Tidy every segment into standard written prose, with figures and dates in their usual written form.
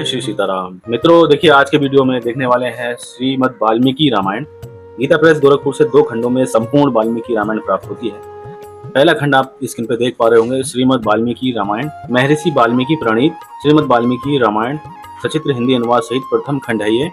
श्री सीताराम। मित्रों देखिए, आज के वीडियो में देखने वाले हैं श्रीमद् वाल्मीकि रामायण। गीता प्रेस गोरखपुर से 2 खंडों में संपूर्ण वाल्मीकि रामायण प्राप्त होती है। पहला खंड आप स्क्रीन पे देख पा रहे होंगे, श्रीमद् वाल्मीकि रामायण महर्षि वाल्मीकि प्रणीत श्रीमद् वाल्मीकि रामायण सचित्र हिंदी अनुवाद सहित प्रथम खंड है। ये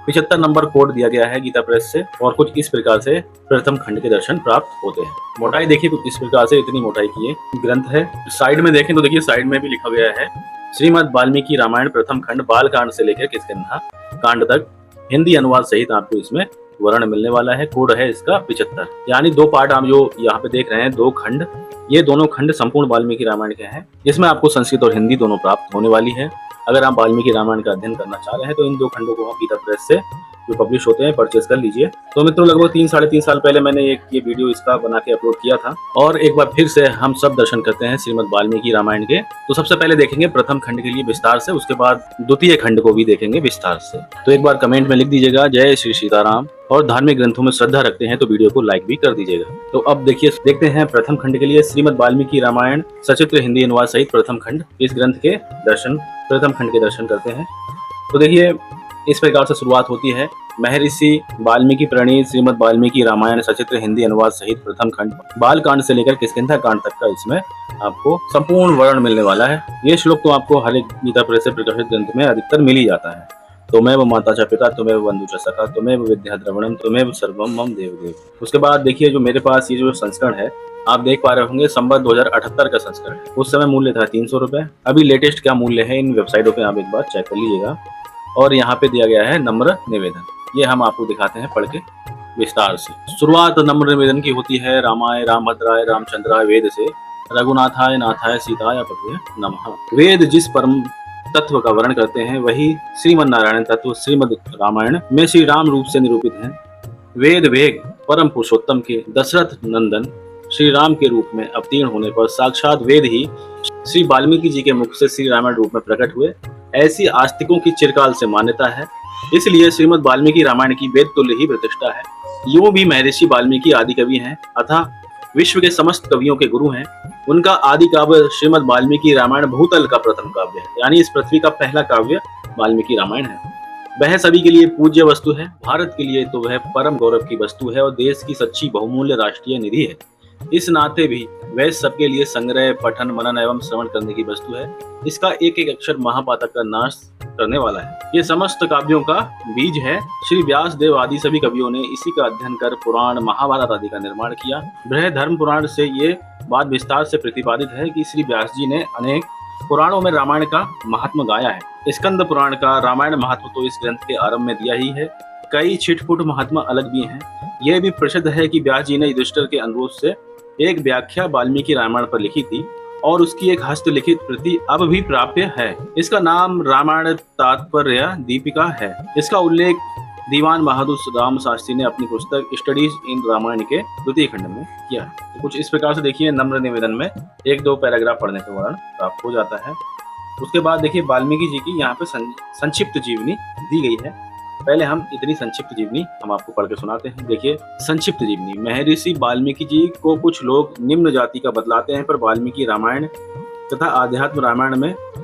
75 नंबर कोड दिया गया है गीता प्रेस से और कुछ इस प्रकार से प्रथम खंड के दर्शन प्राप्त होते हैं। मोटाई देखिए कुछ इस प्रकार से, इतनी मोटाई की ये ग्रंथ है। साइड में देखें तो देखिए, साइड में भी लिखा गया है श्रीमद् वाल्मीकि रामायण प्रथम खंड बाल कांड से लेकर किष्किंधा कांड तक हिंदी अनुवाद सहित आपको इसमें वर्ण मिलने वाला है। कोड है इसका 75। यानी 2 पार्ट आप जो यहाँ पे देख रहे हैं, 2 खंड, ये दोनों खंड संपूर्ण वाल्मीकि रामायण के हैं, जिसमें आपको संस्कृत और हिंदी दोनों प्राप्त होने वाली है। अगर आप वाल्मीकि रामायण का अध्ययन करना चाह रहे हैं तो इन 2 खंडों को गीता प्रेस से जो पब्लिश होते हैं परचेज कर लीजिए। तो मित्रों लगभग 3-3.5 साल पहले मैंने ये वीडियो इसका बना के अपलोड किया था और एक बार फिर से हम सब दर्शन करते हैं श्रीमद् वाल्मीकि रामायण के। तो सबसे पहले देखेंगे प्रथम खंड के लिए विस्तार से, उसके बाद द्वितीय खंड को भी देखेंगे विस्तार से। तो एक बार कमेंट में लिख दीजिएगा जय श्री सीताराम, और धार्मिक ग्रंथों में श्रद्धा रखते हैं तो वीडियो को लाइक भी कर दीजिएगा। तो अब देखिए, देखते हैं प्रथम खंड के लिए श्रीमद् वाल्मीकि रामायण सचित्र हिंदी अनुवाद सहित प्रथम खंड। इस ग्रंथ के प्रथम खंड के दर्शन करते हैं। तो देखिए इस प्रकार से शुरुआत होती है। महर्षि वाल्मीकि प्रणीत श्रीमद् वाल्मीकि रामायण सचित्र हिंदी अनुवाद सहित प्रथम खंड बाल कांड से लेकर किष्किंधा कांड तक का इसमें आपको संपूर्ण वर्ण मिलने वाला है। ये श्लोक तो आपको हर एक गीता प्रेस से प्रकाशित ग्रंथ में अधिकतर मिल ही जाता है। तुम्हें माता च पिता, तुम्हें बंधु च सखा, तुम्हें विद्या द्रवणम, तुम्हें सर्वम मम देव। उसके बाद देखिए, जो मेरे पास ये जो संस्करण है आप देख पा रहे होंगे, संवत 2078 का संस्करण। उस समय मूल्य था 300 रुपए। अभी लेटेस्ट क्या मूल्य है इन वेबसाइटों पे आप एक बार चेक कर लीजिएगा। और यहाँ पे दिया गया है नम्र निवेदन, ये हम आपको दिखाते हैं पढ़ के विस्तार से। शुरुआत नम्र निवेदन की होती है। रामाय रामभद्राय रामचंद्राय वेद से, रघुनाथाय नाथाय सीताय पते नमः। वेद जिस परम तत्व का वर्णन करते हैं वही श्रीमद् नारायण तत्व श्रीमद् रामायण में श्री राम रूप से निरूपित है। वेद वेग परम पुरुषोत्तम के दशरथ नंदन श्री राम के रूप में अवतीर्ण होने पर साक्षात वेद ही श्री वाल्मीकि जी के मुख से श्री रामायण रूप में प्रकट हुए, ऐसी आस्तिकों की चिरकाल से मान्यता है। इसलिए श्रीमद् वाल्मीकि रामायण की वेद तुल्य ही प्रतिष्ठा है। यूं भी महर्षि वाल्मीकि आदि कवि हैं, अतः विश्व के समस्त कवियों के गुरु हैं। उनका आदि काव्य श्रीमद् वाल्मीकि रामायण भूतल का प्रथम काव्य है, यानी इस पृथ्वी का पहला काव्य वाल्मीकि रामायण है। वह सभी के लिए पूज्य वस्तु है। भारत के लिए तो वह परम गौरव की वस्तु है और देश की सच्ची बहुमूल्य राष्ट्रीय निधि है। इस नाते भी वह सबके लिए संग्रह, पठन, मनन एवं श्रवण करने की वस्तु है। इसका एक एक अक्षर महापातक का नाश करने वाला है। ये समस्त काव्यों का बीज है। श्री व्यास देव आदि सभी कवियों ने इसी का अध्ययन कर पुराण, महाभारत आदि का निर्माण किया। बृहद धर्म पुराण से ये बात विस्तार से प्रतिपादित है कि श्री व्यास जी ने अनेक पुराणों में रामायण का महात्मा गाया है। स्कंद पुराण का रामायण महत्व तो इस ग्रंथ के आरंभ में दिया ही है। कई छिटपुट महात्मा अलग भी हैं। यह भी प्रसिद्ध है कि व्यास जी ने युधिष्ठिर के अनुरोध से एक व्याख्या वाल्मीकि रामायण पर लिखी थी और उसकी एक हस्तलिखित प्रति अब भी प्राप्य है। इसका नाम रामायण तात्पर्य दीपिका है। इसका उल्लेख दीवान बहादुर राम शास्त्री ने अपनी पुस्तक स्टडीज इन रामायण के द्वितीय खंड में किया है। तो कुछ इस प्रकार से देखिए, नम्र निवेदन में 1-2 पैराग्राफ पढ़ने के वर्ण प्राप्त हो जाता है। उसके बाद देखिए, वाल्मीकि जी की यहाँ पे संक्षिप्त जीवनी दी गई है। पहले हम इतनी संक्षिप्त जीवनी हम आपको पढ़ के सुनाते हैं। देखिए, संक्षिप्त जीवनी। महर्षि वाल्मीकि जी को कुछ लोग निम्न जाति का बतलाते हैं, पर वाल्मीकि रामायण तथा आध्यात्म रामायण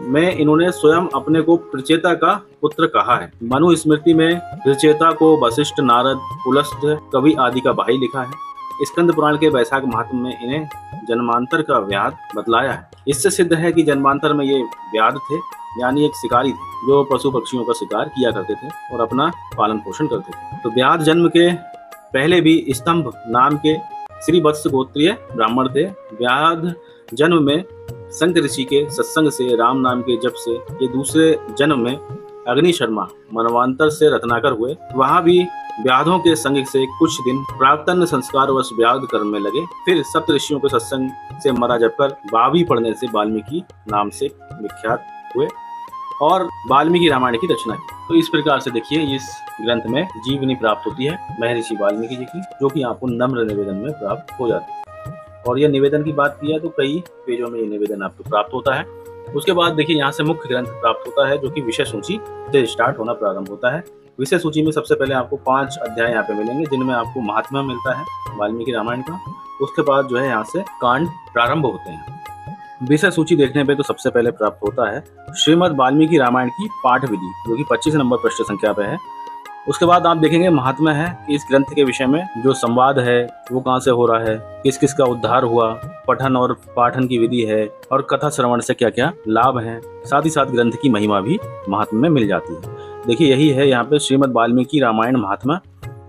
में इन्होंने स्वयं अपने को प्रचेता का पुत्र कहा है। मनु स्मृति में प्रचेता को वशिष्ठ, नारद, पुलस्त्य, कवि आदि का भाई लिखा है। स्कंद पुराण के वैशाख महात्म्य में इन्हें जन्मांतर का व्याध बतलाया है। इससे सिद्ध है कि जन्मांतर में ये व्याध थे, यानी एक शिकारी थे जो पशु पक्षियों का शिकार किया करते थे और अपना पालन पोषण करते थे। तो व्याध जन्म के पहले भी स्तंभ नाम के श्री वत्स गोत्रीय ब्राह्मण थे। व्याध जन्म में संक ऋषि के सत्संग से, राम नाम के जप से ये दूसरे जन्म में अग्नि शर्मा मनवांतर से रत्नाकर हुए। वहां भी व्याधों के संग से कुछ दिन प्राक्तन संस्कार वश व्याध कर्म में लगे। फिर सप्त ऋषियों के सत्संग से मरा जपकर वावी पढ़ने से वाल्मीकि नाम से विख्यात हुए और वाल्मीकि रामायण की रचना की। तो इस प्रकार से देखिए, इस ग्रंथ में जीवनी प्राप्त होती है महर्षि वाल्मीकि जी की, जो कि आपको नम्र निवेदन में प्राप्त हो जाती है। और यह निवेदन की बात की है तो कई पेजों में ये निवेदन आपको प्राप्त होता है। उसके बाद देखिए, यहाँ से मुख्य ग्रंथ प्राप्त होता है, जो कि विषय सूची से स्टार्ट होना प्रारंभ होता है। विषय सूची में सबसे पहले आपको 5 अध्याय यहाँ पे मिलेंगे, जिनमें आपको महात्म्य मिलता है वाल्मीकि रामायण का। उसके बाद जो है यहाँ से कांड प्रारंभ होते हैं। विषय सूची देखने पे तो सबसे पहले प्राप्त होता है श्रीमद् वाल्मीकि रामायण की पाठ विधि, जो कि 25 नंबर पृष्ठ संख्या पे है। उसके बाद आप देखेंगे महात्म्य है कि इस ग्रंथ के विषय में जो संवाद है वो कहाँ से हो रहा है, किस किस का उद्धार हुआ, पठन और पाठन की विधि है, और कथा श्रवण से क्या क्या लाभ है। साथ ही साथ ग्रंथ की महिमा भी महात्म्य में मिल जाती है। देखिए यही है यहाँ पे श्रीमद् वाल्मीकि रामायण महात्म्य।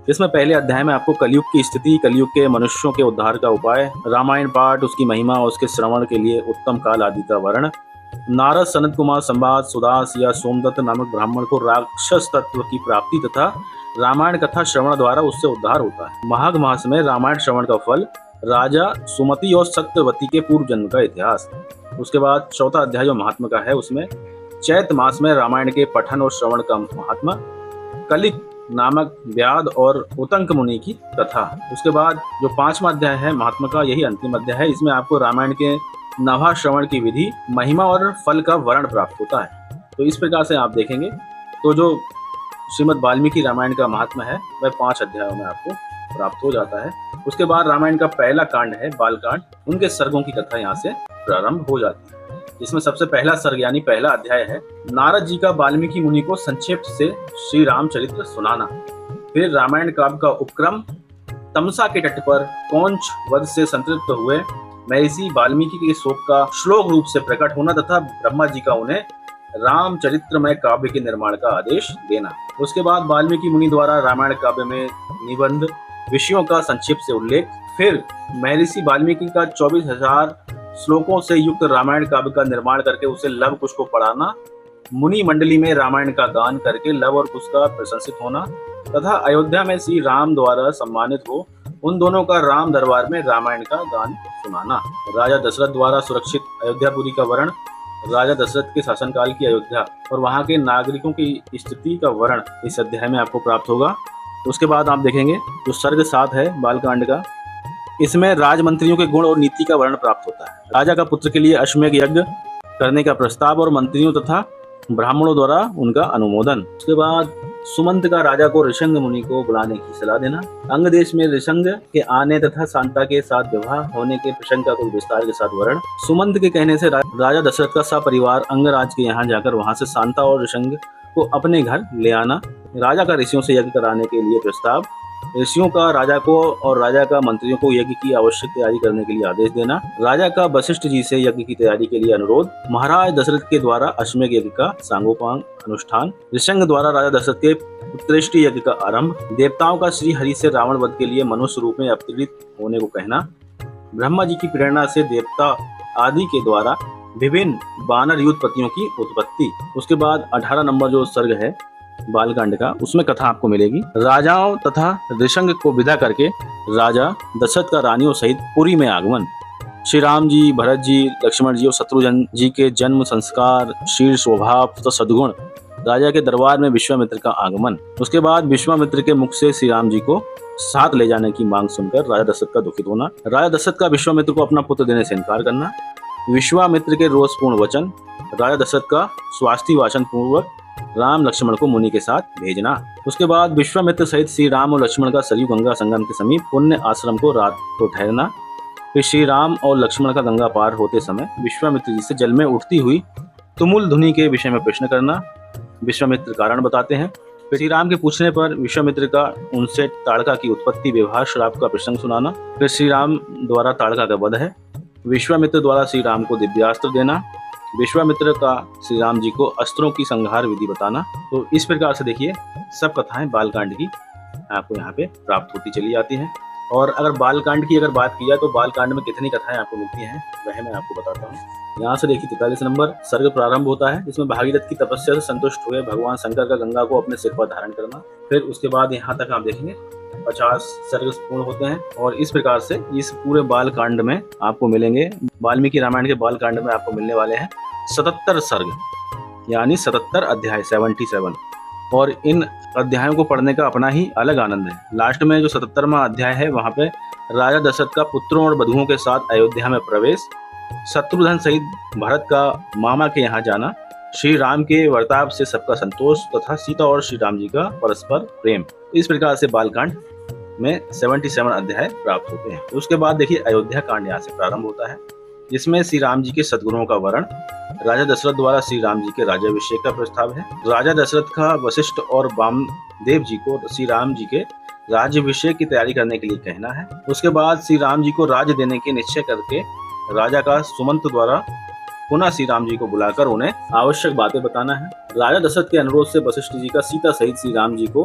इसमें पहले अध्याय में आपको कलयुग की स्थिति, कलयुग के मनुष्यों के उद्धार का उपाय, रामायण पाठ, उसकी महिमा और उसके श्रवण के लिए उत्तम काल आदि का वर्णन, नारद सनत कुमार संवाद, सुदास या सोमदत्त नामक ब्राह्मण को राक्षस तत्व की प्राप्ति तथा रामायण कथा श्रवण द्वारा उससे उद्धार होता है। माघ मास में रामायण श्रवण का फल, राजा सुमति और सत्यवती के पूर्व जन्म का इतिहास। उसके बाद चौथा अध्याय जो महात्मा का है उसमें चैत मास में रामायण के पठन और श्रवण का महात्मा, कलिक नामक व्याध और उतंक मुनि की कथा। उसके बाद जो 5वां अध्याय है महात्मा का, यही अंतिम अध्याय है। इसमें आपको रामायण के नभा श्रवण की विधि, महिमा और फल का वर्ण प्राप्त होता है। तो इस प्रकार से आप देखेंगे तो जो श्रीमद् वाल्मीकि रामायण का महात्मा है वह 5 अध्यायों में आपको प्राप्त हो जाता है। उसके बाद रामायण का पहला कांड है बालकांड, उनके सर्गों की कथा यहाँ से प्रारंभ हो जाती है। जिसमें सबसे पहला सर्ग यानी पहला अध्याय है नारद जी का वाल्मीकि मुनि को संक्षेप से श्री रामचरित्र सुनाना। फिर रामायण काव्य का उपक्रम, तमसा के तट पर कौंच वध से संतृप्त हुए महर्षि वाल्मीकि के शोक का श्लोक रूप से प्रकट होना तथा ब्रह्मा जी का उन्हें रामचरित्रमय काव्य के निर्माण का आदेश देना। उसके बाद वाल्मीकि मुनि द्वारा रामायण काव्य में निबंध विषयों का संक्षेप से उल्लेख। फिर महर्षि वाल्मीकि का 24,000 श्लोकों से युक्त रामायण काव्य का निर्माण करके उसे लव कुश को पढ़ाना, मुनि मंडली में रामायण का गान करके लव और कुश का प्रशंसित होना तथा अयोध्या में श्री राम द्वारा सम्मानित हो उन दोनों का राम दरबार में रामायण का गान सुनाना। राजा दशरथ द्वारा सुरक्षित अयोध्यापुरी का वर्णन, राजा दशरथ के शासनकाल की अयोध्या और वहां के नागरिकों की स्थिति का वर्णन इस अध्याय में आपको प्राप्त होगा। उसके बाद आप देखेंगे जो सर्ग 7 है बालकांड का, इसमें राजमंत्रियों के गुण और नीति का वर्णन प्राप्त होता है। राजा का पुत्र के लिए अश्वमेध यज्ञ करने का प्रस्ताव और मंत्रियों तथा ब्राह्मणों द्वारा उनका अनुमोदन। उसके बाद सुमंत का राजा को ऋषंग मुनि को बुलाने की सलाह देना। अंग देश में ऋषंग के आने तथा शांता के साथ विवाह होने के प्रसंग का कुछ विस्तार के साथ वर्णन। सुमंत के कहने से राजा दशरथ का सपरिवार अंगराज के यहाँ जाकर वहां से शांता और ऋषंग को अपने घर ले आना। राजा का ऋषियों से यज्ञ कराने के लिए प्रस्ताव, ऋषियों का राजा को और राजा का मंत्रियों को यज्ञ की आवश्यक तैयारी करने के लिए आदेश देना। राजा का वशिष्ठ जी से यज्ञ की तैयारी के लिए अनुरोध। महाराज दशरथ के द्वारा अश्वमेध यज्ञ का सांगोपांग अनुष्ठान। ऋषंग द्वारा राजा दशरथ के पुत्रेष्टि यज्ञ का आरंभ। देवताओं का श्री हरि से रावण वध के लिए मनुष्य रूप में अवतरित होने को कहना। ब्रह्मा जी की प्रेरणा से देवता आदि के द्वारा विभिन्न वानर युद्धपतियों की उत्पत्ति। उसके बाद 18 नंबर जो सर्ग है बालकांड का, उसमें कथा आपको मिलेगी। राजाओं तथा ऋषंग को विदा करके राजा दशरथ का रानियों सहित पुरी में आगमन। श्री राम जी, भरत जी, लक्ष्मण जी और शत्रुघ्न जी के जन्म, संस्कार, शील, स्वभाव तथा सद्गुण, राजा के दरबार में विश्वामित्र का आगमन। उसके बाद विश्वामित्र के मुख से श्री राम जी को साथ ले जाने की मांग सुनकर राजा दशरथ का दुखित होना। राजा दशरथ का विश्वामित्र को अपना पुत्र देने से इनकार करना। विश्वामित्र के रोषपूर्ण वचन। राजा दशरथ का स्वास्थ्य वाचन पूर्वक राम लक्ष्मण को मुनि के साथ भेजना। उसके बाद विश्वामित्र सहित श्री राम और लक्ष्मण का सरयू गंगा संगम के समीप पुण्य आश्रम को रात को ठहरना। फिर श्री राम और लक्ष्मण का गंगा पार होते समय विश्वामित्र जी से जल में उठती हुई तुमुल ध्वनि के विषय में प्रश्न करना। विश्वामित्र कारण बताते हैं। फिर श्री राम के पूछने पर विश्वामित्र का उनसे ताड़का की उत्पत्ति, व्यवहार, श्राप का प्रसंग सुनाना। फिर श्री राम द्वारा ताड़का का वध है। विश्वामित्र द्वारा श्री राम को दिव्यास्त्र देना। विश्वामित्र का श्री राम जी को अस्त्रों की संहार विधि बताना। तो इस प्रकार से देखिए सब कथाएं बालकांड की आपको यहाँ पे प्राप्त होती चली जाती हैं। और अगर बालकांड की अगर बात की जाए तो बालकांड में कितनी कथाएं आपको मिलती हैं वह मैं आपको बताता हूँ। यहाँ से देखिए 43 नंबर सर्ग प्रारंभ होता है, इसमें भागीरथ की तपस्या से संतुष्ट हुए भगवान शंकर का गंगा को अपने सिर पर धारण करना। फिर उसके बाद यहाँ तक आप देखेंगे 50 सर्ग पूर्ण होते हैं। और इस प्रकार से इस पूरे बालकांड में आपको मिलेंगे, वाल्मीकि रामायण के बालकांड में आपको मिलने वाले हैं 77 सर्ग यानी 77 अध्याय 77। और इन अध्यायों को पढ़ने का अपना ही अलग आनंद है। लास्ट में जो 77वां अध्याय है वहाँ पे राजा दशरथ का पुत्रों और बधुओं के साथ अयोध्या में प्रवेश, शत्रुघ्न सहित भरत का मामा के यहाँ जाना, श्री राम के वर्ताव से सबका संतोष तथा सीता और श्री राम जी का परस्पर प्रेम। इस प्रकार से बालकांड में 77 अध्याय प्राप्त होते हैं। उसके बाद देखिए अयोध्या कांड यहाँ से प्रारंभ होता है। जिसमें श्री राम जी के सद्गुणों का वर्णन, राजा दशरथ द्वारा श्री राम जी के राज्याभिषेक का प्रस्ताव है, राजा दशरथ का वशिष्ठ और वामदेव जी को श्री राम जी के राज्याभिषेक की तैयारी करने के लिए कहना है। उसके बाद श्री राम जी को राज्य देने के निश्चय करके राजा का सुमंत द्वारा पुनः श्री राम जी को बुलाकर उन्हें आवश्यक बातें बताना है। राजा दशरथ के अनुरोध से वशिष्ठ जी का सीता सहित श्री राम जी को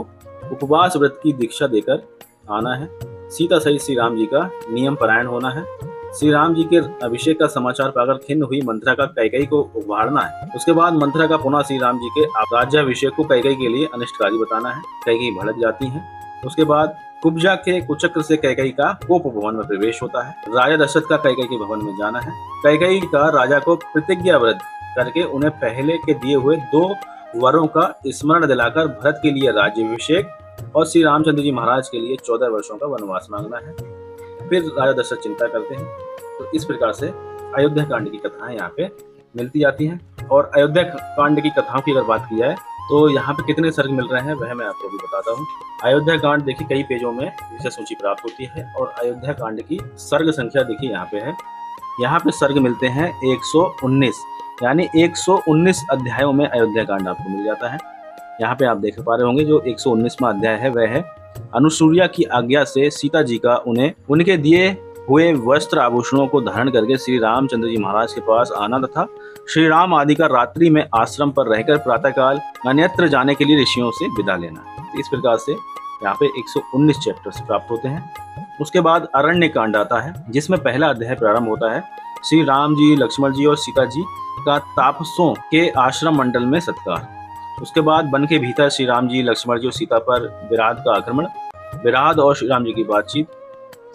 उपवास व्रत की दीक्षा देकर आना है। सीता सहित श्री राम जी का नियम परायण होना है। श्री राम जी के अभिषेक का समाचार पाकर खिन्न हुई मंथरा का कैकेयी को उभारना है। उसके बाद मंथरा का पुनः श्री राम जी के राज्याभिषेक को कैकेयी के लिए अनिष्टकारी बताना है। कैकेयी भड़क जाती है। उसके बाद कुब्जा के कुचक्र से कैकेयी का कोप भवन में प्रवेश होता है। राजा दशरथ का कैकेयी के भवन में जाना है। कैकेयी का राजा को प्रतिज्ञा व्रत करके उन्हें पहले के दिए हुए 2 वरों का स्मरण दिलाकर भरत के लिए राज्याभिषेक और श्री रामचंद्र जी महाराज के लिए 14 वर्षों का वनवास मांगना है। फिर राजा दशरथ चिंता करते हैं। तो इस प्रकार से अयोध्या कांड की कथाएं यहाँ पे मिलती जाती हैं। और अयोध्या कांड की कथाओं की अगर बात की जाए तो यहाँ पे कितने सर्ग मिल रहे हैं वह मैं आपको भी बताता हूँ। अयोध्या कांड देखिए कई पेजों में विषय सूची प्राप्त होती है और अयोध्या कांड की सर्ग संख्या देखिए यहाँ पे है। यहाँ पे सर्ग मिलते हैं 119, यानी 119 अध्यायों में अयोध्या कांड आपको मिल जाता है। यहाँ पे आप देख पा रहे होंगे जो 119वां अध्याय है वह है अनुसूया की आज्ञा से सीता जी का उन्हें उनके दिए हुए वस्त्र आभूषणों को धारण करके श्री रामचंद्र जी महाराज के पास आना तथा श्री राम आदि का रात्रि में आश्रम पर रहकर प्रातःकाल अन्यत्र जाने के लिए ऋषियों से विदा लेना। इस प्रकार से यहाँ पे 119 चैप्टर्स प्राप्त होते हैं। उसके बाद अरण्य कांड आता है जिसमें पहला अध्याय प्रारंभ होता है श्री राम जी, लक्ष्मण जी और सीता जी का तापसों के आश्रम मंडल में सत्कार। उसके बाद वन के भीतर श्री राम जी, लक्ष्मण जी और सीता पर विराट का आक्रमण, विराट और श्री राम जी की बातचीत,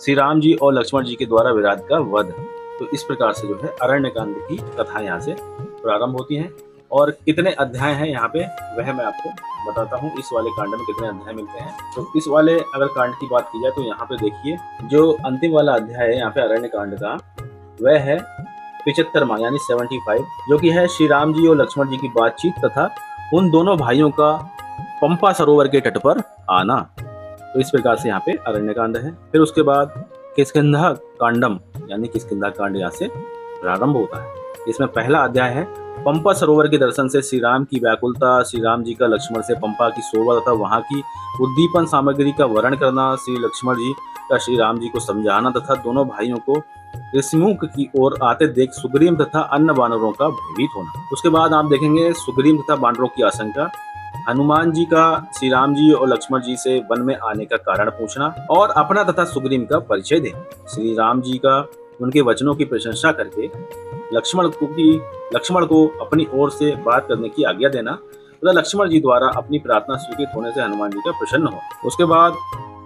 श्री राम जी और लक्ष्मण जी के द्वारा विराट का वध। तो इस प्रकार से जो है अरण्य कांड की कथा यहाँ से प्रारंभ होती हैं। और कितने अध्याय हैं यहाँ पे वह मैं आपको बताता हूँ। इस वाले कांड में कितने अध्याय मिलते हैं। तो इस वाले अगर कांड की बात की जाए तो यहाँ पे देखिए जो अंतिम वाला अध्याय है यहाँ पे अरण्य कांड का वह है 75वां यानी 75, जो कि है श्री राम जी और लक्ष्मण जी की बातचीत तथा उन दोनों भाइयों का पंपा सरोवर के तट पर आना। तो इस प्रकार से यहाँ पे अरण्य कांड है। फिर उसके बाद किष्किंधा कांडम यानी किष्किंधा कांड यहाँ से प्रारंभ होता है। इसमें पहला अध्याय है पंपा सरोवर के दर्शन से श्री राम की व्याकुलता, श्री राम जी का लक्ष्मण से पंपा की शोभा तथा वहाँ की उद्दीपन सामग्री का वर्णन करना, श्री लक्ष्मण जी का श्री राम जी को समझाना तथा दोनों भाइयों को ऋषिमुख की ओर आते देख सुग्रीव तथा अन्य वानरों का भयभीत होना। उसके बाद आप देखेंगे सुग्रीव तथा वानरों की आशंका, हनुमान जी का श्री राम जी और लक्ष्मण जी से वन में आने का कारण पूछना और अपना तथा सुग्रीव का परिचय देना। श्री राम जी का उनके वचनों की प्रशंसा करके लक्ष्मण को अपनी ओर से बात करने की आज्ञा देना तथा लक्ष्मण जी द्वारा अपनी प्रार्थना स्वीकृत होने से हनुमान जी का प्रसन्न हो। उसके बाद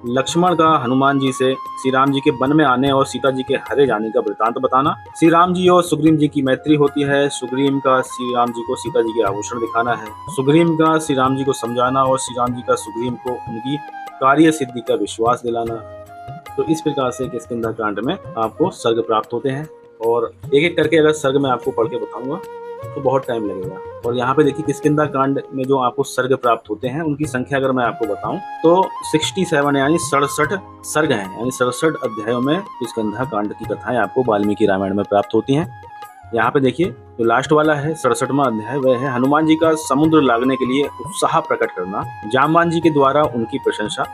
लक्ष्मण का हनुमान जी से श्री राम जी के वन में आने और सीता जी के हरे जाने का वृतांत बताना। श्री राम जी और सुग्रीव जी की मैत्री होती है। सुग्रीव का श्री राम जी को सीता जी के आभूषण दिखाना है। सुग्रीव का श्री राम जी को समझाना और श्री राम जी का सुग्रीव को उनकी कार्य सिद्धि का विश्वास दिलाना। तो इस प्रकार से किष्किंधा कांड में आपको सर्ग प्राप्त होते हैं। और एक एक करके अगर सर्ग मैं आपको पढ़ के बताऊंगा तो बहुत टाइम लगेगा। और यहाँ पे देखिए किष्किंधा कांड में जो आपको सर्ग प्राप्त होते हैं उनकी संख्या अगर मैं आपको बताऊं तो 67 यानी 67 सर्ग हैं, यानी 67 अध्यायों में किष्किंधा कांड की कथाएं आपको वाल्मीकि रामायण में प्राप्त होती हैं। यहाँ पे देखिए जो लास्ट वाला है 67वां अध्याय वह है हनुमान जी का समुद्र लागने के लिए उत्साह प्रकट करना, जामवान जी के द्वारा उनकी प्रशंसा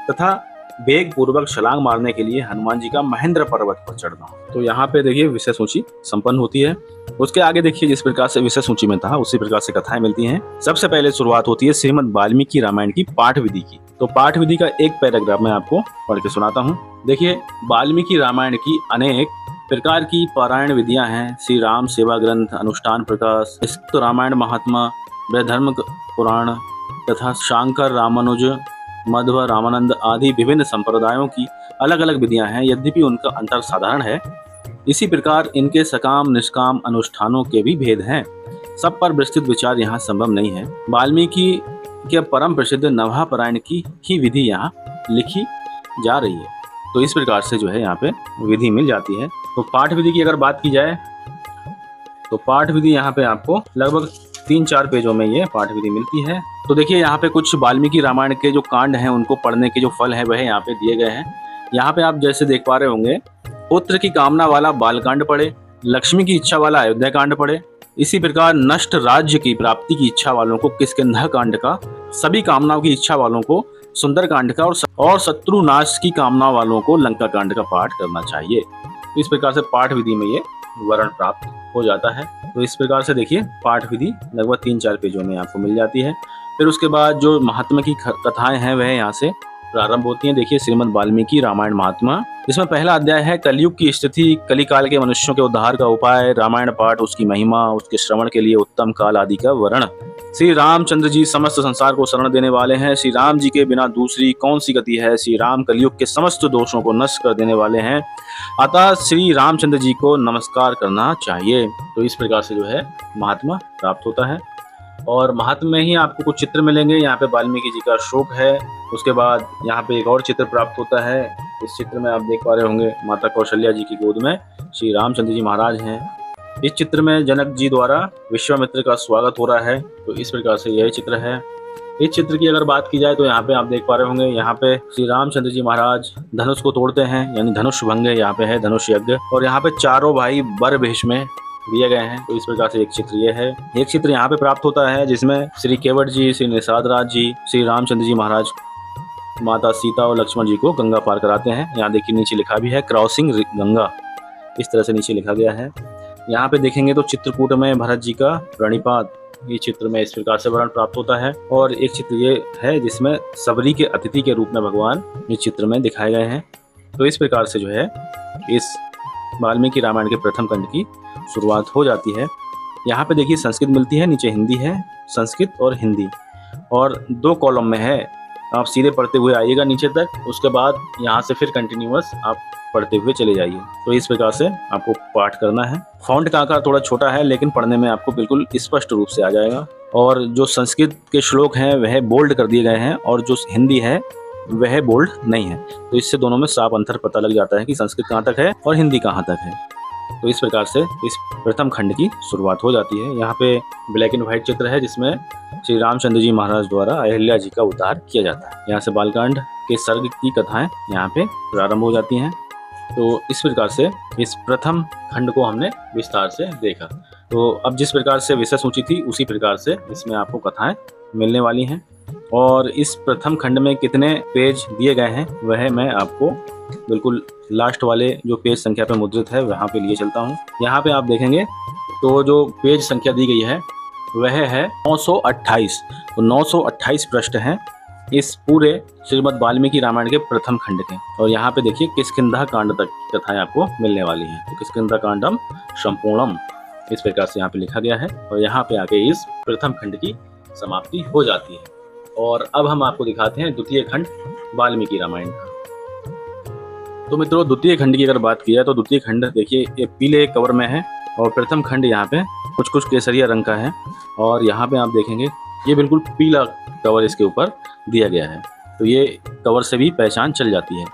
तथा वेग पूर्वक छलांग मारने के लिए हनुमान जी का महेंद्र पर्वत पर चढ़ना। तो यहाँ पे देखिए विषय सूची संपन्न होती है। उसके आगे देखिए जिस प्रकार से विषय सूची में था उसी प्रकार से कथाएं मिलती हैं। सबसे पहले शुरुआत होती है श्रीमद् वाल्मीकि रामायण की पाठ विधि की। तो पाठ विधि का एक पैराग्राफ मैं आपको पढ़ के सुनाता हूँ। देखिए वाल्मीकि रामायण की अनेक प्रकार की पारायण विधियां हैं। श्री राम सेवा ग्रंथ, अनुष्ठान प्रकाश, रामायण महात्मा, बृहधर्म पुराण तथा शांकर, रामानुज, मध्व, रामानंद आदि विभिन्न संप्रदायों की अलग अलग विधियां हैं। यद्यपि उनका अंतर साधारण है, इसी प्रकार इनके सकाम निष्काम अनुष्ठानों के भी भेद हैं। सब पर विस्तृत विचार यहाँ संभव नहीं है। वाल्मीकि के परम प्रसिद्ध नभापरायण की ही विधि यहाँ लिखी जा रही है। तो इस प्रकार से जो है यहाँ पे विधि मिल जाती है। तो पाठ विधि की अगर बात की जाए तो पाठ विधि यहाँ पे आपको लगभग 3-4 पेजों में ये पाठ विधि मिलती है। तो देखिए यहाँ पे कुछ वाल्मीकि रामायण के जो कांड हैं उनको पढ़ने के जो फल है वह यहाँ पे दिए गए हैं। यहाँ पे आप जैसे देख पा रहे होंगे, पुत्र की कामना वाला बालकांड पढ़े, लक्ष्मी की इच्छा वाला अयोध्या कांड पढ़े। इसी प्रकार नष्ट राज्य की प्राप्ति की इच्छा वालों को किष्किंधा कांड का, सभी कामनाओं की इच्छा वालों को सुंदर कांड का और शत्रु नाश की कामना वालों को लंका कांड का पाठ करना चाहिए। इस प्रकार से पाठ विधि में ये वर्ण प्राप्त हो जाता है। तो इस प्रकार से देखिए पाठ विधि लगभग 3-4 पेजों में आपको मिल जाती है। फिर उसके बाद जो महात्मा की कथाएं हैं वह यहाँ से प्रारंभ होती हैं। देखिए श्रीमद् वाल्मीकि रामायण महात्मा, इसमें पहला अध्याय है कलयुग की स्थिति, कलिकाल के मनुष्यों के उद्धार का उपाय, रामायण पाठ, उसकी महिमा, उसके श्रवण के लिए उत्तम काल आदि का वर्णन। श्री रामचंद्र जी समस्त संसार को शरण देने वाले हैं। श्री राम जी के बिना दूसरी कौन सी गति है। श्री राम कलयुग के समस्त दोषों को नष्ट कर देने वाले हैं, अतः श्री रामचंद्र जी को नमस्कार करना चाहिए। तो इस प्रकार से जो है महात्मा प्राप्त होता है। और महात्मा में ही आपको कुछ चित्र मिलेंगे। यहाँ पे वाल्मीकि जी का शोक है। उसके बाद यहाँ पे एक और चित्र प्राप्त होता है। इस चित्र में आप देख पा रहे होंगे माता कौशल्या जी की गोद में श्री रामचंद्र जी महाराज हैं। इस चित्र में जनक जी द्वारा विश्वामित्र का स्वागत हो रहा है। तो इस प्रकार से यह चित्र है। इस चित्र की अगर बात की जाए तो यहाँ पे आप देख पा रहे होंगे, यहाँ पे श्री रामचंद्र जी महाराज धनुष को तोड़ते हैं, यानी धनुष भंग यहाँ पे है, धनुष यज्ञ। और यहाँ पे चारों भाई बर भेष में दिए गए हैं। तो इस प्रकार से एक चित्र ये है। एक चित्र यहाँ पे प्राप्त होता है जिसमें श्री केवट जी, श्री निषाद राज जी, श्री रामचंद्र जी महाराज माता सीता और लक्ष्मण जी को गंगा पार कराते हैं। यहाँ देखिए नीचे लिखा भी है क्रॉसिंग गंगा, इस तरह से नीचे लिखा गया है। यहाँ पे देखेंगे तो चित्रकूट में भरत जी का प्रणिपात, ये चित्र में इस प्रकार से वर्ण प्राप्त होता है। और एक चित्र ये है जिसमें सबरी के अतिथि के रूप में भगवान इस चित्र में दिखाए गए हैं। तो इस प्रकार से जो है इस वाल्मीकि रामायण के प्रथम खंड की शुरुआत हो जाती है। यहाँ पे देखिए संस्कृत मिलती है, नीचे हिंदी है, संस्कृत और हिंदी, और 2 कॉलम में है। आप सीधे पढ़ते हुए आइएगा नीचे तक, उसके बाद यहाँ से फिर कंटिन्यूअस आप पढ़ते हुए चले जाइए। तो इस प्रकार से आपको पाठ करना है। फॉन्ट का आकार थोड़ा छोटा है लेकिन पढ़ने में आपको बिल्कुल स्पष्ट रूप से आ जाएगा। और जो संस्कृत के श्लोक हैं वह बोल्ड कर दिए गए हैं और जो हिंदी है वह बोल्ड नहीं है। तो इससे दोनों में साफ अंतर पता लग जाता है कि संस्कृत कहाँ तक है और हिंदी कहाँ तक है। तो इस प्रकार से इस प्रथम खंड की शुरुआत हो जाती है। यहाँ पे ब्लैक एंड व्हाइट चित्र है जिसमें श्री रामचंद्र जी महाराज द्वारा अहिल्या जी का उद्धार किया जाता है। यहाँ से बालकांड के सर्ग की कथाएं यहाँ पे प्रारंभ हो जाती हैं। तो इस प्रकार से इस प्रथम खंड को हमने विस्तार से देखा। तो अब जिस प्रकार से विषय सूची थी उसी प्रकार से इसमें आपको कथाएं मिलने वाली हैं। और इस प्रथम खंड में कितने पेज दिए गए हैं वह मैं आपको बिल्कुल लास्ट वाले जो पेज संख्या पर मुद्रित है वहाँ पे लिए चलता हूँ। यहाँ पे आप देखेंगे तो जो पेज संख्या दी गई है वह है 928। तो 928 पृष्ठ हैं इस पूरे श्रीमद् वाल्मीकि रामायण के प्रथम खंड के। और यहाँ पे देखिए किष्किंधा कांड तक की कथाएं आपको मिलने वाली हैं। तो किष्किंधा कांडम संपूर्णम इस प्रकार से यहाँ पे लिखा गया है। और यहाँ पे आके इस प्रथम खंड की समाप्ति हो जाती है। और अब हम आपको दिखाते हैं द्वितीय खंड वाल्मीकि रामायण का। तो मित्रों द्वितीय खंड की अगर बात की जाए तो द्वितीय खंड देखिए ये पीले कवर में है और प्रथम खंड यहाँ पे कुछ केसरिया रंग का है। और यहाँ पे आप देखेंगे ये बिल्कुल पीला कवर इसके ऊपर दिया गया है। तो ये कवर से भी पहचान चल जाती है।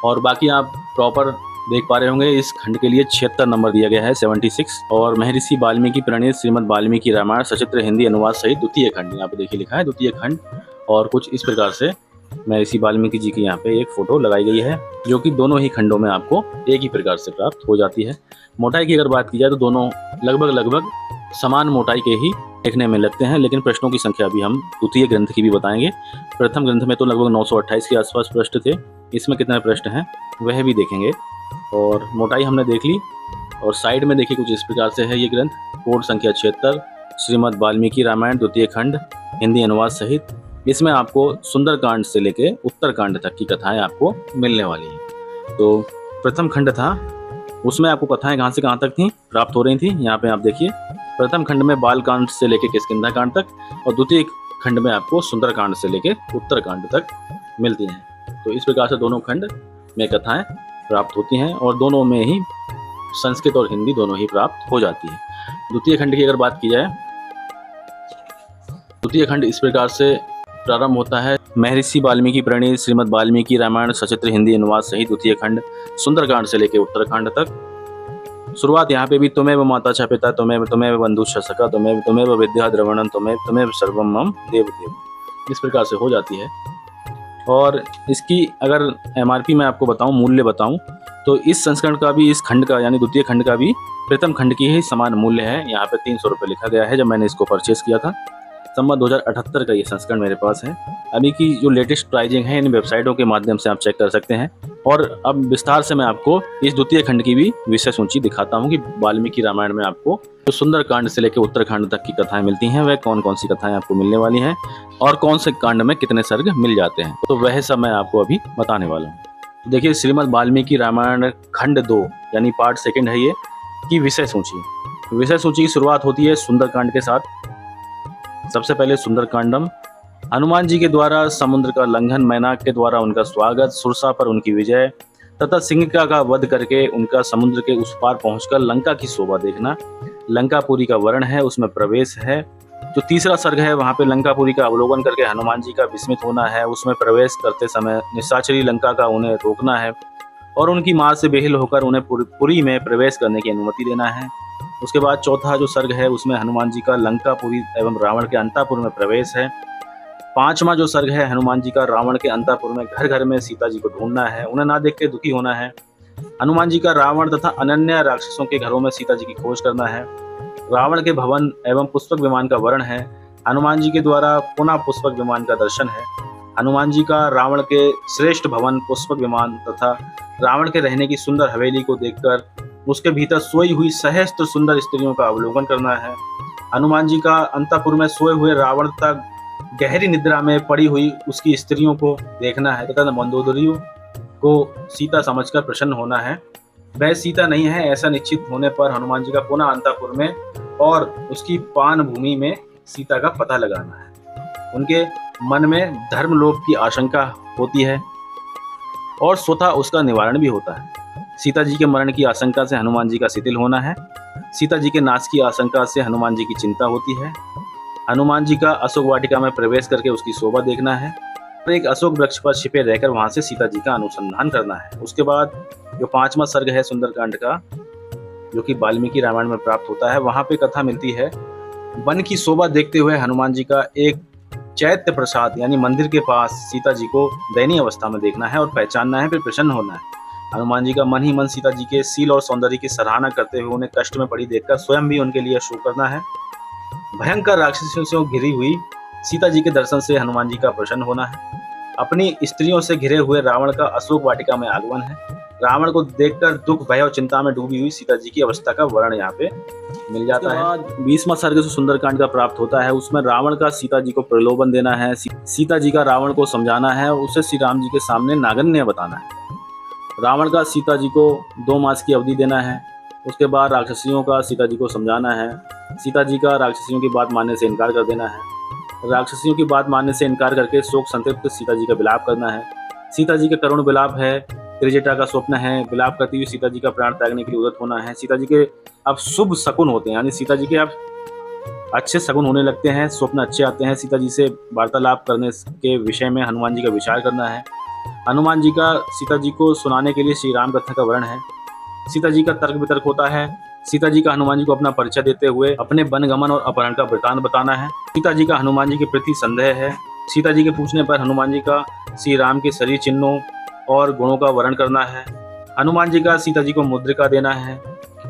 और बाकी आप प्रॉपर देख पा रहे होंगे इस खंड के लिए 76 नंबर दिया गया है, 76। और महर्षि वाल्मीकि प्रणीत श्रीमद् वाल्मीकि रामायण सचित्र हिंदी अनुवाद सहित द्वितीय खंड, यहाँ पे देखिए लिखा है द्वितीय खंड। और कुछ इस प्रकार से महर्षि वाल्मीकि जी की यहाँ पे एक फोटो लगाई गई है जो कि दोनों ही खंडों में आपको एक ही प्रकार से प्राप्त हो जाती है। मोटाई की अगर बात की जाए तो दोनों लगभग समान मोटाई के ही देखने में लगते हैं, लेकिन प्रश्नों की संख्या भी हम द्वितीय ग्रंथ की भी बताएंगे। प्रथम ग्रंथ में तो लगभग 928 के आसपास पृष्ठ थे, इसमें कितने पृष्ठ हैं वह भी देखेंगे। और मोटाई हमने देख ली। और साइड में देखिए कुछ इस प्रकार से है ये ग्रंथ, कोड संख्या 76 श्रीमद् वाल्मीकि रामायण द्वितीय खंड हिंदी अनुवाद सहित। इसमें आपको सुंदरकांड से लेके उत्तरकांड तक की कथाएं आपको मिलने वाली हैं। तो प्रथम खंड था उसमें आपको कथाएं कहाँ से कहाँ तक थी प्राप्त हो रही थी। यहाँ पे आप देखिए प्रथम खंड में बालकांड से लेके किष्किंधा कांड तक और द्वितीय खंड में आपको सुंदरकांड से लेके उत्तरकांड तक मिलती हैं। तो इस प्रकार से दोनों खंड में कथाएं प्राप्त होती हैं और दोनों में ही संस्कृत और हिंदी दोनों ही प्राप्त हो जाती है। द्वितीय खंड की अगर बात की जाए, द्वितीय खंड इस प्रकार से प्रारंभ होता है। महर्षि वाल्मीकि प्रणीत श्रीमद् वाल्मीकि रामायण सचित्र हिंदी अनुवाद सहित द्वितीय खंड सुंदरकांड से लेकर उत्तरकांड तक। शुरुआत यहाँ पे भी तुम्हें माता च पिता तुम्हें बंधु सखा तुम्हें विद्या द्रवणम तुम्हें सर्वम मम देव इस प्रकार से हो जाती है। और इसकी अगर MRP में आपको बताऊं, मूल्य बताऊं, तो इस संस्करण का भी, इस खंड का यानी द्वितीय खंड का भी प्रथम खंड की ही समान मूल्य है। यहाँ पे 300 रुपये लिखा गया है जब मैंने इसको परचेस किया था। संवत 2078 का ये संस्करण मेरे पास है। अभी की जो लेटेस्ट प्राइजिंग है इन वेबसाइटों के माध्यम से आप चेक कर सकते हैं। और अब विस्तार से मैं आपको इस द्वितीय खंड की भी विषय सूची दिखाता हूँ कि वाल्मीकि रामायण में आपको जो सुंदरकांड से लेकर उत्तरकांड तक की कथाएं मिलती हैं वह कौन कौन सी कथाएं आपको मिलने वाली हैं और कौन से कांड में कितने सर्ग मिल जाते हैं, तो वह सब मैं आपको अभी बताने वाला हूँ। तो देखिए, श्रीमद् वाल्मीकि रामायण खंड 2 यानी पार्ट 2 है ये की विषय सूची। विषय सूची की शुरुआत होती है सुंदरकांड के साथ। सबसे पहले सुंदरकांडम, हनुमान जी के द्वारा समुद्र का लंघन, मैनाक के द्वारा उनका स्वागत, सुरसा पर उनकी विजय तथा सिंहिका का वध करके उनका समुद्र के उस पार पहुंचकर लंका की शोभा देखना, लंकापुरी का वर्ण है उसमें प्रवेश है। जो तीसरा सर्ग है वहां पे लंकापुरी का अवलोकन करके हनुमान जी का विस्मित होना है, उसमें प्रवेश करते समय निशाचरी लंका का उन्हें रोकना है और उनकी मां से बेहिल होकर उन्हें पुरी में प्रवेश करने की अनुमति देना है। उसके बाद चौथा जो सर्ग है उसमें हनुमान जी का लंकापुरी एवं रावण के अंतापुर में प्रवेश है। पांचवा जो सर्ग है हनुमान जी का रावण के अंतापुर में घर घर में सीता जी को ढूंढना है, उन्हें ना देख के दुखी होना है। हनुमान जी का रावण तथा अनन्य राक्षसों के घरों में सीता जी की खोज करना है। रावण के भवन एवं पुष्पक विमान का वर्ण है। हनुमान जी के द्वारा पुनः पुष्पक विमान का दर्शन है। हनुमान जी का रावण के श्रेष्ठ भवन पुष्पक विमान तथा रावण के रहने की सुंदर हवेली को देखकर उसके भीतर सोई हुई सहस्त्र सुंदर स्त्रियों का अवलोकन करना है। हनुमान जी का अंतपुर में सोए हुए रावण तथा गहरी निद्रा में पड़ी हुई उसकी स्त्रियों को देखना है तथा मंदोदरियों को सीता समझकर प्रसन्न होना है। वह सीता नहीं है ऐसा निश्चित होने पर हनुमान जी का पुनः अंतपुर में और उसकी पान भूमि में सीता का पता लगाना है। उनके मन में धर्मलोप की आशंका होती है और स्वतः उसका निवारण भी होता है। सीता जी के मरण की आशंका से हनुमान जी का शिथिल होना है। सीता जी के नाश की आशंका से हनुमान जी की चिंता होती है। हनुमान जी का अशोक वाटिका में प्रवेश करके उसकी शोभा देखना है और एक अशोक वृक्ष पर छिपे रहकर वहां से सीता जी का अनुसंधान करना है। उसके बाद जो पांचवा सर्ग है सुंदरकांड का, जो कि वाल्मीकि रामायण में प्राप्त होता है, वहां पे कथा मिलती है वन की शोभा देखते हुए हनुमान जी का एक चैत्य प्रसाद यानी मंदिर के पास सीता जी को दयनीय अवस्था में देखना है और पहचानना है, फिर प्रसन्न होना है। हनुमान जी का मन ही मन सीता जी के शील और सौंदर्य की सराहना करते हुए उन्हें कष्ट में पड़ी देखकर स्वयं भी उनके लिए शोक करना है। भयंकर राक्षसों से घिरी हुई सीता जी के दर्शन से हनुमान जी का प्रसन्न होना है। अपनी स्त्रियों से घिरे हुए रावण का अशोक वाटिका में आगमन है। रावण को देखकर दुख, भय और चिंता में डूबी हुई सीता जी की अवस्था का वर्णन यहाँ पे मिल जाता है। 20वां सर्ग जो सुंदरकांड का प्राप्त होता है उसमें रावण का सीता जी को प्रलोभन देना है, सीता जी का रावण को समझाना है और उसे श्री राम जी के सामने नागन्य बताना है। रावण का सीता जी को 2 मास की अवधि देना है। उसके बाद राक्षसियों का सीता जी को समझाना है। सीता जी का राक्षसियों की बात मानने से इनकार कर देना है। राक्षसियों की बात मानने से इनकार करके शोक संतृप्त सीता जी का विलाप करना है। सीता जी का करुण विलाप है, त्रिजटा का स्वप्न है। विलाप करती हुई सीता जी का प्राण त्यागने के लिए उद्यत होना है। सीता जी के अब शुभ शकुन होते हैं, यानी सीता जी के अब अच्छे शकुन होने लगते हैं, स्वप्न अच्छे आते हैं। सीता जी से वार्तालाप करने के विषय में हनुमान जी का विचार करना है। हनुमान जी का सीता जी को सुनाने के लिए श्री राम कथा का वर्ण है। सीता जी का तर्क वितर्क होता है। सीता जी का हनुमान जी को अपना परिचय देते हुए अपने वनगमन और अपहरण का वृतांत बताना है। सीता जी का हनुमान जी के प्रति संदेह है। सीता जी के पूछने पर हनुमान जी का श्री राम के शरीर चिन्हों और गुणों का वर्णन करना है। हनुमान जी का सीता जी को मुद्रिका देना है।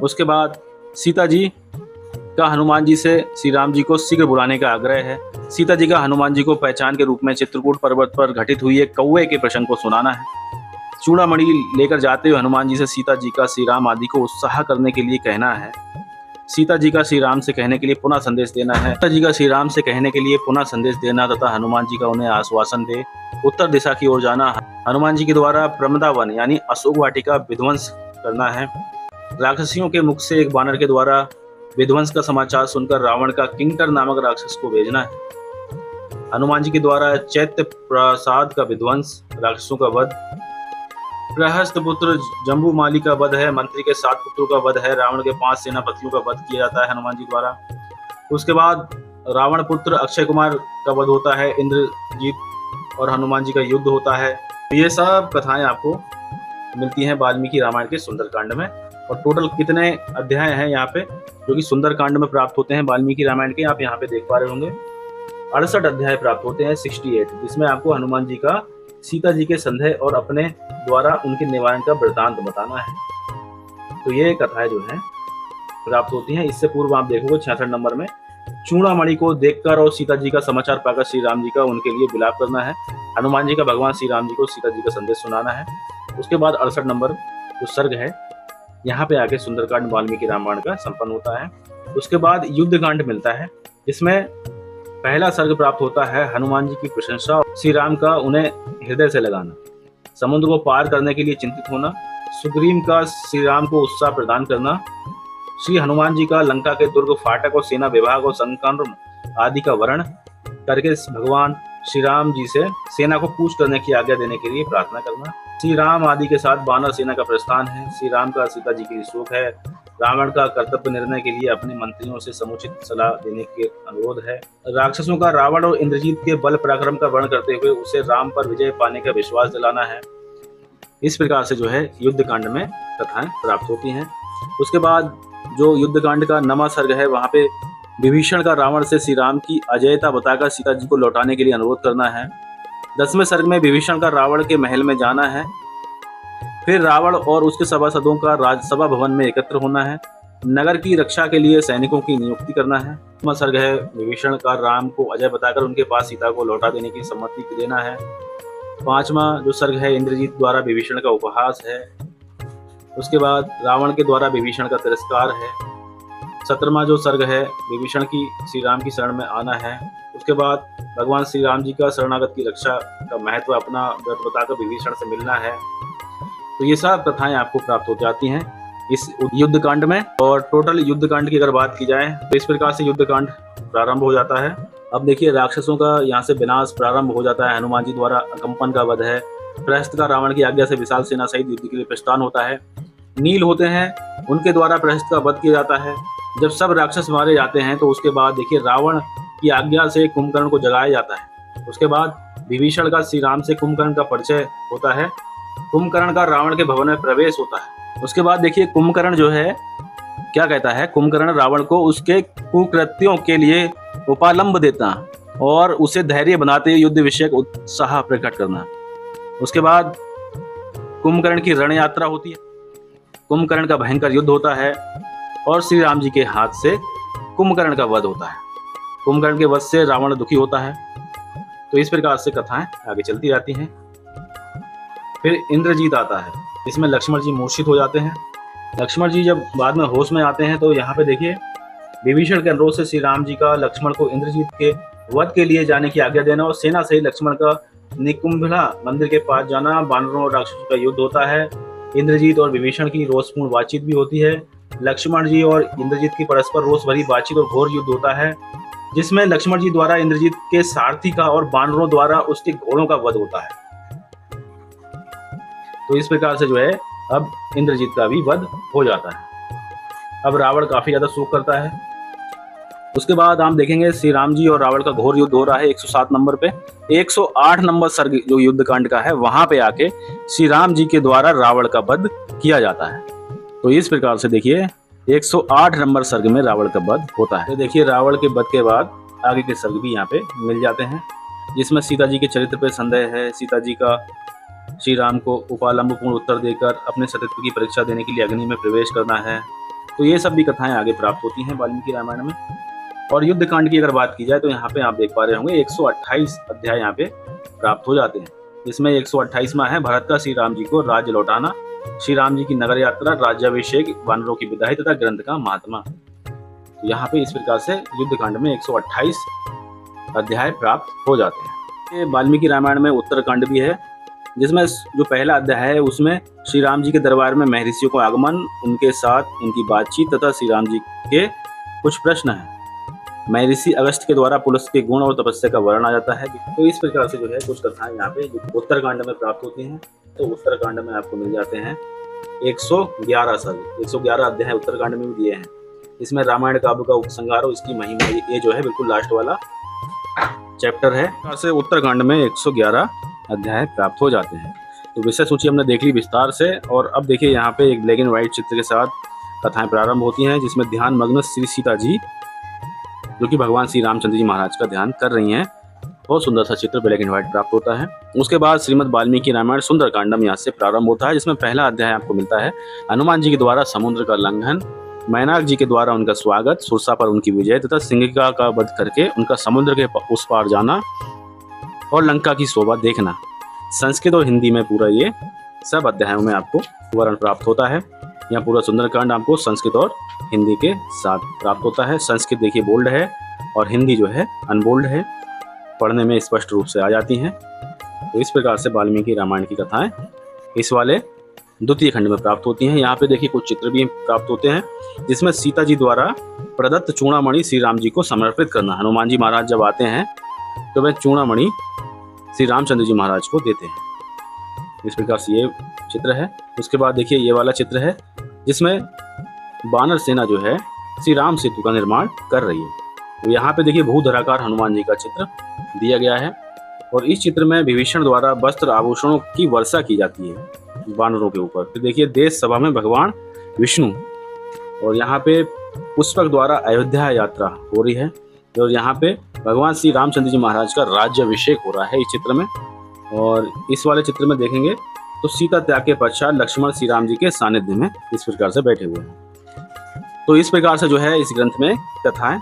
उसके बाद सीता जी का हनुमान जी से श्री राम जी को शीघ्र बुलाने का आग्रह है। सीता जी का हनुमान जी को पहचान के रूप में चित्रकूट पर्वत पर घटित हुई एक कौवे के प्रसंग को सुनाना है। चूड़ामणि लेकर जाते हुए हनुमान जी से सीता जी का श्री राम आदि को उत्साह करने के लिए कहना है। सीता जी का श्री राम से कहने के लिए पुनः संदेश देना है। सीता जी का श्री राम से कहने के लिए पुनः संदेश देना तथा हनुमान जी का उन्हें आश्वासन दे उत्तर दिशा की ओर जाना। हनुमान जी के द्वारा प्रमदावन यानी अशोक वाटिका विध्वंस करना है। राक्षसियों के मुख से एक वानर के द्वारा विध्वंस का समाचार सुनकर रावण का किंकर नामक राक्षस को भेजना है। हनुमान जी के द्वारा चैत्य प्रसाद का विध्वंस, राक्षसों का वध, प्रहस्त पुत्र जम्बूमाली का वध है। मंत्री के 7 पुत्रों का वध है। रावण के 5 सेनापतियों का वध किया जाता है हनुमान जी द्वारा। उसके बाद रावण पुत्र अक्षय कुमार का वध होता है। इंद्रजीत और हनुमान जी का युद्ध होता है। ये सब कथाएं आपको मिलती हैं वाल्मीकि रामायण के सुंदरकांड में। और टोटल कितने अध्याय हैं यहाँ पे जो कि सुंदरकांड में प्राप्त होते हैं वाल्मीकि रामायण के, आप यहाँ पे देख पा रहे होंगे 68 अध्याय प्राप्त होते हैं, 68, जिसमें आपको हनुमान जी का सीता जी के संदेह और अपने द्वारा उनके निवारण का वृतांत बताना है। तो ये कथाएं जो है प्राप्त होती हैं। इससे पूर्व आप देखोगे 66 नंबर में चूड़ामणि को देखकर और सीता जी का समाचार पाकर श्री राम जी का उनके लिए विलाप करना है। हनुमान जी का भगवान श्री राम जी को सीता जी का संदेश सुनाना है। उसके बाद 68 नंबर जो सर्ग है, यहाँ पे आके सुंदरकांड वाल्मीकि रामायण का संपन्न होता है। उसके बाद युद्ध कांड मिलता है, जिसमें पहला सर्ग प्राप्त होता है हनुमान जी की प्रशंसा, श्री राम का उन्हें हृदय से लगाना, समुद्र को पार करने के लिए चिंतित होना, सुग्रीव का श्री राम को उत्साह प्रदान करना, श्री हनुमान जी का लंका के दुर्ग, फाटक और सेना विभाग और संकर्म आदि का वर्णन करके भगवान श्री राम जी से सेना को कूच करने की आज्ञा देने के लिए प्रार्थना करना। श्री राम आदि के साथ वानर सेना का प्रस्थान है। श्री राम का सीता जी के लिए शोक है। रावण का कर्तव्य निर्णय के लिए अपने मंत्रियों से समुचित सलाह देने के अनुरोध है। राक्षसों का रावण और इंद्रजीत के बल पराक्रम का वर्णन करते हुए उसे राम पर विजय पाने का विश्वास दिलाना है। इस प्रकार से जो है युद्ध कांड में कथाएं प्राप्त होती हैं। उसके बाद जो युद्ध कांड का 9वां सर्ग है, वहां पे विभीषण का रावण से श्री राम की अजयता बताकर सीता जी को लौटाने के लिए अनुरोध करना है। 10वें सर्ग में विभीषण का रावण के महल में जाना है। फिर रावण और उसके सभासदों का राजसभा भवन में एकत्र होना है। नगर की रक्षा के लिए सैनिकों की नियुक्ति करना है। 9वां सर्ग है विभीषण का राम को अजय बताकर उनके पास सीता को लौटा देने की सम्मति देना है। 5वां जो सर्ग है इंद्रजीत द्वारा विभीषण का उपहास है। उसके बाद रावण के द्वारा विभीषण का तिरस्कार है। 17वां जो सर्ग है विभीषण की श्री राम की शरण में आना है। उसके बाद भगवान श्री राम जी का शरणागत की रक्षा का महत्व अपना व्रत बताकर विभीषण से मिलना है। तो ये सब कथाएं आपको प्राप्त हो जाती हैं इस युद्ध कांड में। और टोटल युद्ध कांड की अगर बात की जाए तो इस प्रकार से युद्ध कांड प्रारंभ हो जाता है। अब देखिए राक्षसों का यहाँ से विनाश प्रारंभ हो जाता है। हनुमान जी द्वारा कंपन का वध है। प्रहस्त का रावण की आज्ञा से विशाल सेना सहित युद्ध के लिए प्रस्थान होता है। नील होते हैं, उनके द्वारा प्रहस्त का वध किया जाता है। जब सब राक्षस मारे जाते हैं तो उसके बाद देखिए रावण की आज्ञा से कुंभकर्ण को जगाया जाता है। उसके बाद विभीषण का श्री राम से कुंभकर्ण का परिचय होता है। कुंभकर्ण का रावण के भवन में प्रवेश होता है। उसके बाद देखिए कुंभकर्ण जो है क्या कहता है, कुंभकर्ण रावण को उसके कुकृत्यों के लिए उपालंब देता और उसे धैर्य बनाते हुए युद्ध विषयक उत्साह प्रकट करना। उसके बाद कुंभकर्ण की रण यात्रा होती है। कुंभकर्ण का भयंकर युद्ध होता है और श्री राम जी के हाथ से कुंभकर्ण का वध होता है। कुंभकर्ण के वध से रावण दुखी होता है। तो इस प्रकार से कथाएं आगे चलती जाती हैं। फिर इंद्रजीत आता है, इसमें लक्ष्मण जी मूर्छित हो जाते हैं। लक्ष्मण जी जब बाद में होश में आते हैं तो यहाँ पे देखिए विभीषण के अनुरोध से श्री राम जी का लक्ष्मण को इंद्रजीत के वध के लिए जाने की आज्ञा देना और सेना सहित लक्ष्मण का निकुंभिला मंदिर के पास जाना। वानरों और राक्षसों का युद्ध होता है। इंद्रजीत और विभीषण की रोषपूर्ण बातचीत भी होती है। लक्ष्मण जी और इंद्रजीत की परस्पर रोष भरी बातचीत और घोर युद्ध होता है, जिसमें लक्ष्मण जी द्वारा इंद्रजीत के सारथी का और वानरों द्वारा उसके घोड़ों का वध होता है। तो इस प्रकार से जो है अब इंद्रजीत का भी वध हो जाता है। अब रावण काफी ज्यादा शोक करता है। उसके बाद हम देखेंगे श्री राम जी और रावण का घोर युद्ध हो रहा है 107 नंबर पे। 108 नंबर सर्ग जो युद्ध कांड का है वहां पे आके श्री राम जी के द्वारा रावण का वध किया जाता है। तो इस प्रकार से देखिए 108 नंबर सर्ग में रावण का वध होता है। तो देखिए रावण के वध के बाद आगे के सर्ग भी यहाँ पे मिल जाते हैं, जिसमें सीता जी के चरित्र पे संदेह है। सीता जी का श्री राम को उपालंबपूर्ण उत्तर देकर अपने सतीत्व की परीक्षा देने के लिए अग्नि में प्रवेश करना है। तो ये सब भी कथाएं आगे प्राप्त होती हैं वाल्मीकि रामायण में। और युद्ध कांड की अगर बात की जाए तो यहाँ पे आप देख पा रहे होंगे 128 अध्याय यहाँ पे प्राप्त हो जाते हैं। इसमें 128वां है भरत का श्री राम जी को राज्य लौटाना, श्री राम जी की नगर यात्रा, राज्याभिषेक, वानरों की विदाई तथा ग्रंथ का महात्मा। तो यहाँ पे इस प्रकार से युद्ध कांड में 128 अध्याय प्राप्त हो जाते हैं। वाल्मीकि रामायण में उत्तरकांड भी है, जिसमें जो पहला अध्याय है उसमें श्री राम जी के दरबार में महर्षियों को आगमन, उनके साथ उनकी बातचीत तथा श्री राम जी के कुछ प्रश्न हैं। महर्षि अगस्त के द्वारा पुलस्त के गुण और तपस्या का वर्णन आ जाता है। तो इस प्रकार से जो है कुछ कथाएं यहाँ पे उत्तरकांड में प्राप्त होती हैं। तो उत्तरकांड में आपको मिल जाते हैं 111 सर्ग, 111 अध्याय उत्तरकांड में भी दिए हैं। इसमें रामायण काव्य का उपसंहार और इसकी महिमा, ये जो है बिल्कुल लास्ट वाला चैप्टर है। से उत्तरकांड में 111 अध्याय प्राप्त हो जाते हैं। तो विषय सूची हमने देख ली विस्तार से। और अब देखिए यहाँ पे एक ब्लैक एंड व्हाइट चित्र के साथ कथाएं प्रारंभ होती हैं, जिसमें ध्यान मग्न श्री सीता जी जो कि भगवान श्री रामचंद्र जी महाराज का ध्यान कर रही हैं। बहुत सुंदर सा चित्र ब्लैक एंड व्हाइट प्राप्त होता है। उसके बाद श्रीमद् वाल्मीकि रामायण सुंदरकांडम यहाँ से प्रारंभ होता है, जिसमें पहला अध्याय आपको मिलता है हनुमान जी के द्वारा समुद्र का लंघन, मैनाक जी के द्वारा उनका स्वागत, सुरसा पर उनकी विजय तथा सिंहिका का वध करके उनका समुद्र के उस पार जाना और लंका की शोभा देखना। संस्कृत और हिंदी में पूरा ये सब अध्यायों में आपको वर्णन प्राप्त होता है। यहाँ पूरा सुंदरकांड आपको संस्कृत और हिंदी के साथ प्राप्त होता है। संस्कृत देखिए बोल्ड है और हिंदी जो है अनबोल्ड है, पढ़ने में स्पष्ट रूप से आ जाती हैं। तो इस प्रकार से वाल्मीकि रामायण की कथाएं इस वाले द्वितीय खंड में प्राप्त होती हैं। यहाँ पे देखिए कुछ चित्र भी प्राप्त होते हैं, जिसमें सीता जी द्वारा प्रदत्त चूड़ामणि श्री राम जी को समर्पित करना। हनुमान जी महाराज जब आते हैं तो वह चूड़ामणि श्री रामचंद्र जी महाराज को देते हैं। इस प्रकार से ये चित्र है। उसके बाद देखिए ये वाला चित्र है, जिसमें बानर सेना जो है श्री राम सेतु का निर्माण कर रही है। तो यहाँ पे देखिए भूधराकार हनुमान जी का चित्र दिया गया है और इस चित्र में विभीषण द्वारा वस्त्र आभूषणों की वर्षा की जाती है बानरों के ऊपर। तो देखिए देश सभा में भगवान विष्णु और यहाँ पे पुष्पक द्वारा अयोध्या यात्रा हो रही है और यहाँ पे भगवान श्री रामचंद्र जी महाराज का राज्याभिषेक हो रहा है इस चित्र में। और इस वाले चित्र में देखेंगे तो सीता त्याग के पश्चात लक्ष्मण श्री राम जी के सानिध्य में इस प्रकार से बैठे हुए हैं। तो इस प्रकार से जो है इस ग्रंथ में कथाएं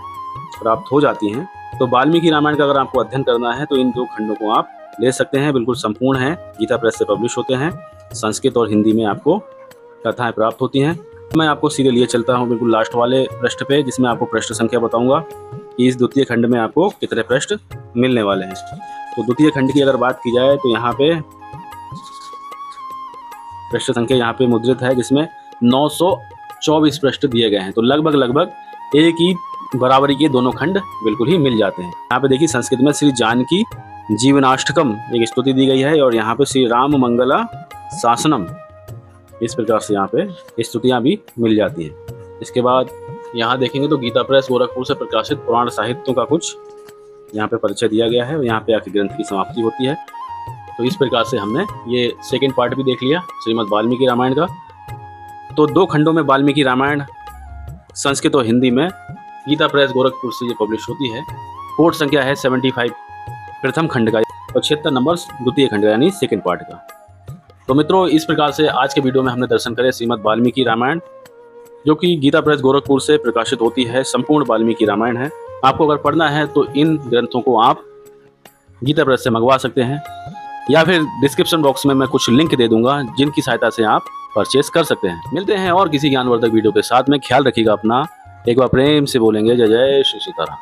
प्राप्त हो जाती हैं। तो वाल्मीकि रामायण का अगर आपको अध्ययन करना है तो इन दो खंडों को आप ले सकते हैं, बिल्कुल संपूर्ण है, गीता प्रेस से पब्लिश होते हैं। संस्कृत और हिंदी में आपको कथाएं प्राप्त होती हैं। मैं आपको सीधे लिए चलता हूं बिल्कुल लास्ट वाले पृष्ठ पे, जिसमें आपको पृष्ठ संख्या बताऊंगा कि इस द्वितीय खंड में आपको कितने पृष्ठ मिलने वाले हैं। तो द्वितीय खंड की अगर बात की जाए तो यहाँ पे पृष्ठ संख्या यहाँ पे मुद्रित है, जिसमें 924 पृष्ठ दिए गए हैं। तो लगभग एक ही बराबरी के दोनों खंड बिल्कुल ही मिल जाते हैं। यहाँ पे देखिए संस्कृत में श्री जानकी जीवनाष्टकम एक स्तुति दी गई है और यहाँ पे श्री राम मंगला शासनम, इस प्रकार से यहाँ पे स्तुतियाँ भी मिल जाती हैं। इसके बाद यहाँ देखेंगे तो गीता प्रेस गोरखपुर से प्रकाशित पुराण साहित्यों का कुछ यहाँ पे परिचय दिया गया है और यहाँ पे आके ग्रंथ की समाप्ति होती है। तो इस प्रकार से हमने ये सेकेंड पार्ट भी देख लिया श्रीमद् वाल्मीकि रामायण का। तो दो खंडों में वाल्मीकि रामायण संस्कृत और हिंदी में गीता प्रेस गोरखपुर से ये पब्लिश होती है। कोड संख्या है 75 प्रथम खंड का और 76 नंबर द्वितीय खंड का यानी सेकेंड पार्ट का। तो मित्रों इस प्रकार से आज के वीडियो में हमने दर्शन करे श्रीमद् वाल्मीकि रामायण, जो कि गीता प्रेस गोरखपुर से प्रकाशित होती है। संपूर्ण वाल्मीकि रामायण है। आपको अगर पढ़ना है तो इन ग्रंथों को आप गीता प्रेस से मंगवा सकते हैं या फिर डिस्क्रिप्शन बॉक्स में मैं कुछ लिंक दे दूंगा, जिनकी सहायता से आप परचेस कर सकते हैं। मिलते हैं और किसी ज्ञानवर्धक वीडियो के साथ में। ख्याल रखिएगा अपना। एक बार प्रेम से बोलेंगे जय जय श्री सीताराम।